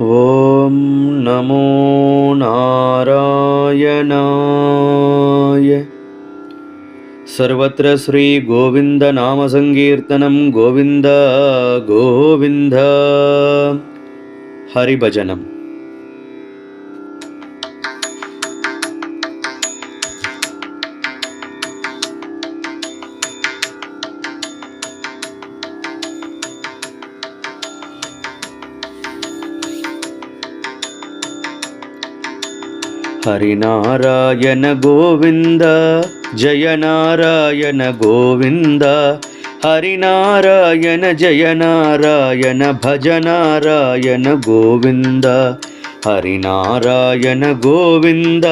ಓಂ ನಮೋ ನಾರಾಯಣಾಯ. ಸರ್ವತ್ರ ಶ್ರೀ ಗೋವಿಂದ ನಾಮ ಸಂಕೀರ್ತನಂ ಗೋವಿಂದ ಗೋವಿಂದ. ಹರಿಭಜನಂ. ಹರಿನಾರಾಯಣ ಗೋವಿಂದ, ಜಯ ನಾರಾಯಣ ಗೋವಿಂದ. ಹರಿನಾರಾಯಣ ಜಯ ನಾರಾಯಣ, ಭಜ ನಾರಾಯಣ ಗೋವಿಂದ. ಹರಿನಾರಾಯಣ ಗೋವಿಂದ,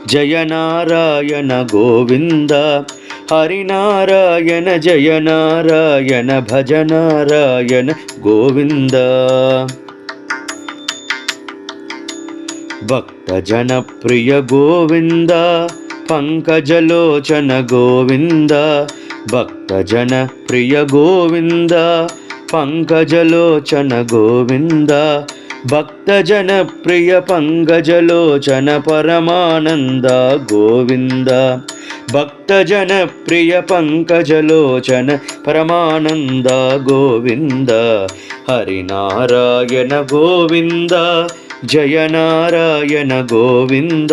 ಜಯ ನಾರಾಯಣ ಗೋವಿಂದ. ಹರಿನಾರಾಯಣ ಜಯ ನಾರಾಯಣ, ಭಜ ನಾರಾಯಣ ಗೋವಿಂದ. ಭಕ್ತ ಜನಪ್ರಿಯ ಗೋವಿಂದ, ಪಂಕಜಲೋಚನ ಗೋವಿಂದ. ಭಕ್ತ ಜನಪ್ರಿಯ ಗೋವಿಂದ, ಪಂಕಜಲೋಚನ ಗೋವಿಂದ. ಭಕ್ತ ಜನಪ್ರಿಯ ಪಂಕಜಲೋಚನ ಪರಮಾನಂದ ಗೋವಿಂದ. ಭಕ್ತ ಜನಪ್ರಿಯ ಪಂಕಜಲೋಚನ ಪರಮಾನಂದ ಗೋವಿಂದ. ಹರಿನಾರಾಯಣ ಗೋವಿಂದ, ಜಯ ನಾರಾಯಣ ಗೋವಿಂದ.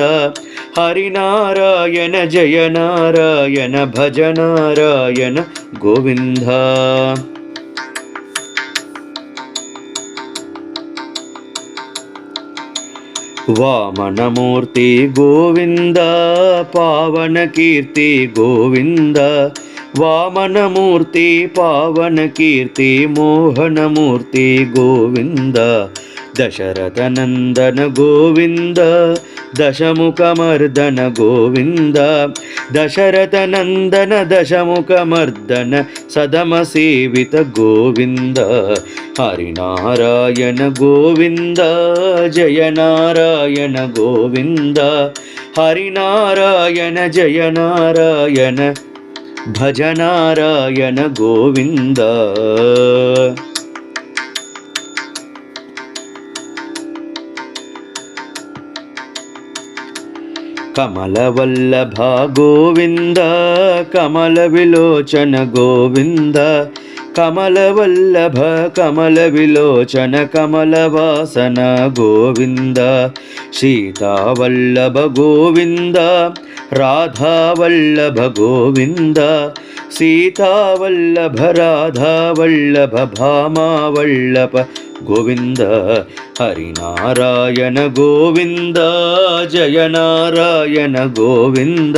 ಹರಿನಾರಾಯಣ ಜಯ ನಾರಾಯಣ, ಭಜ ನಾರಾಯಣ ಗೋವಿಂದ. ವಾಮನಮೂರ್ತಿ ಗೋವಿಂದ, ಪಾವನ ಕೀರ್ತಿ ಗೋವಿಂದ. ವಾಮನಮೂರ್ತಿ ಪಾವನ ಕೀರ್ತಿ, ಮೋಹನಮೂರ್ತಿ ಗೋವಿಂದ. ದಶರಥ ನಂದನ ಗೋವಿಂದ, ದಶಮುಖಮರ್ದನ ಗೋವಿಂದ. ದಶರಥ ನಂದನ ದಶಮುಖಮರ್ದನ, ಸದಮ ಸೇವಿತ ಗೋವಿಂದ. ಹರಿನಾರಾಯಣ ಗೋವಿಂದ, ಜಯ ನಾರಾಯಣ ಗೋವಿಂದ. ಹರಿನಾರಾಯಣ ಜಯ ನಾರಾಯಣ, ಭಜ ನಾರಾಯಣ ಗೋವಿಂದ. ಕಮಲವಲ್ಲಭ ಗೋವಿಂದ, ಕಮಲ ವಿಲೋಚನ ಗೋವಿಂದ. ಕಮಲವಲ್ಲಭ ಕಮಲ ವಿಲೋಚನ, ಕಮಲವಾಸನ ಗೋವಿಂದ. ಸೀತಾವಲ್ಲಭ ಗೋವಿಂದ, ರಾಧಾವಲ್ಲಭ ಗೋವಿಂದ. ಸೀತಾವಲ್ಲಭ ರಾಧಾವಲ್ಲಭ, ಭಾಮಾವಲ್ಲಭ ಗೋವಿಂದ. ಹರಿನಾರಾಯಣ ಗೋವಿಂದ, ಜಯ ನಾರಾಯಣ ಗೋವಿಂದ.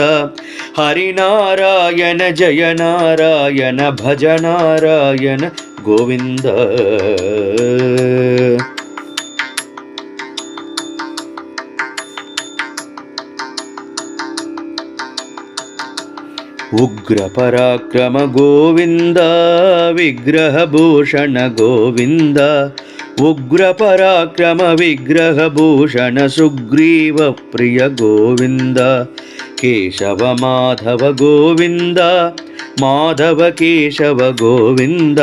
ಹರಿನಾರಾಯಣ ಜಯ ನಾರಾಯಣ, ಭಜ ನಾರಾಯಣ ಗೋವಿಂದ. ಉಗ್ರ ಪರಾಕ್ರಮ ಗೋವಿಂದ, ವಿಗ್ರಹ ಭೂಷಣ ಗೋವಿಂದ. ಉಗ್ರ ಪರಾಕ್ರಮ ವಿಗ್ರಹ ಭೂಷಣ, ಸುಗ್ರೀವ ಪ್ರಿಯ ಗೋವಿಂದ. ಕೇಶವ ಮಾಧವ ಗೋವಿಂದ, ಮಾಧವ ಕೇಶವ ಗೋವಿಂದ.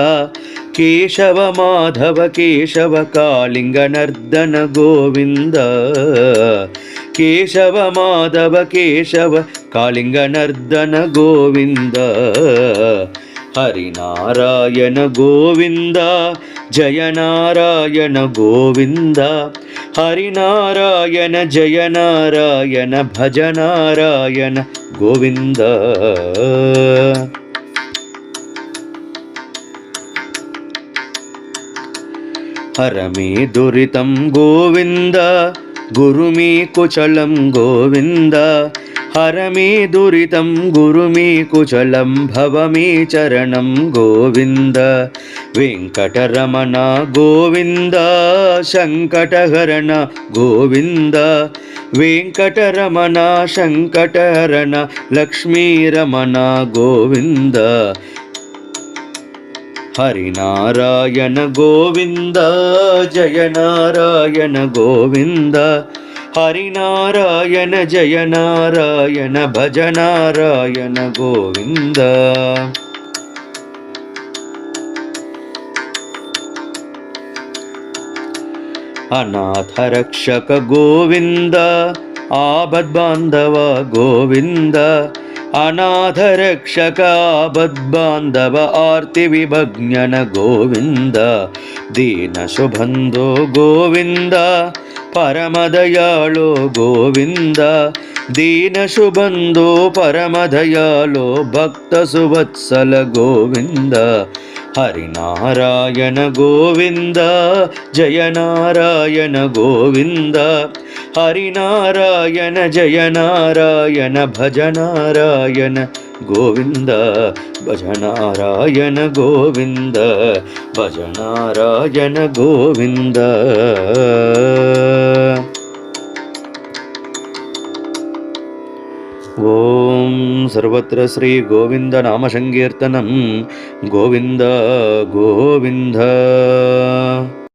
ಕೇಶವ ಮಾಧವ ಕೇಶವ, ಕಾಳಿಂಗ ನರ್ದನ ಗೋವಿಂದ. ಕೇಶವ ಮಾಧವ ಕೇಶವ, ಕಾಳಿಂಗ ನರ್ದನ ಗೋವಿಂದ. ಹರಿನಾರಾಯಣ ಗೋವಿಂದ, ಜಯ ನಾರಾಯಣ ಗೋವಿಂದ. ಹರಿನಾರಾಯಣ ಜಯ ನಾರಾಯಣ, ಭಜ ನಾರಾಯಣ ಗೋವಿಂದ. ಹರಮೇ ದುರಿತಂ ಗೋವಿಂದ, ಗುರುಮೇ ಕುಚಲಂ ಗೋವಿಂದ. ಹರಮೇ ದುರಿತಂ ಗುರುಮೇ ಕುಚಲಂ, ಭವಮೇ ಚರಣಂ ಗೋವಿಂದ. ವೆಂಕಟರಮಣ ಗೋವಿಂದ, ಸಂಕಟಹರಣ ಗೋವಿಂದ. ವೆಂಕಟರಮಣ ಸಂಕಟಹರಣ, ಲಕ್ಷ್ಮೀರಮಣ ಗೋವಿಂದ. ಹರಿನಾರಾಯಣ ಗೋವಿಂದ, ಜಯ ನಾರಾಯಣ ಗೋವಿಂದ. ಹರಿನಾರಾಯಣ ಜಯ ನಾರಾಯಣ, ಭಜ ನಾರಾಯಣ ಗೋವಿಂದ. ಅನಾಥರಕ್ಷಕ ಗೋವಿಂದ ಆಪದ್ಬಾಂಧವ ಗೋವಿಂದ ಅನಾಥರಕ್ಷಕ ಆಪದ್ಬಾಂಧವ ಆರ್ತಿ ವಿಭಜ್ಞನ ಗೋವಿಂದ ದೀನಶುಭಂಧೋ ಗೋವಿಂದ ಪರಮದಯಾಳೋ ಗೋವಿಂದ ದೀನಶುಭಂಧೋ ಪರಮದಯಾಳೋ ಭಕ್ತ ಸುವತ್ಸಲ ಗೋವಿಂದ ಹರಿನಾರಾಯಣ ಗೋವಿಂದ ಜಯ ನಾರಾಯಣ ಗೋವಿಂದ ಹರಿನಾರಾಯಣ ಜಯ ನಾರಾಯಣ ಭಜ ನಾರಾಯಣ ಗೋವಿಂದ ಭಜ ನಾರಾಯಣ ಗೋವಿಂದ ಭಜ ನಾರಾಯಣ ಗೋವಿಂದ. ಓಂ ಸರ್ವತ್ರ ಶ್ರೀ ಗೋವಿಂದ ನಾಮ ಸಂಕೀರ್ತನಂ ಗೋವಿಂದ ಗೋವಿಂದ.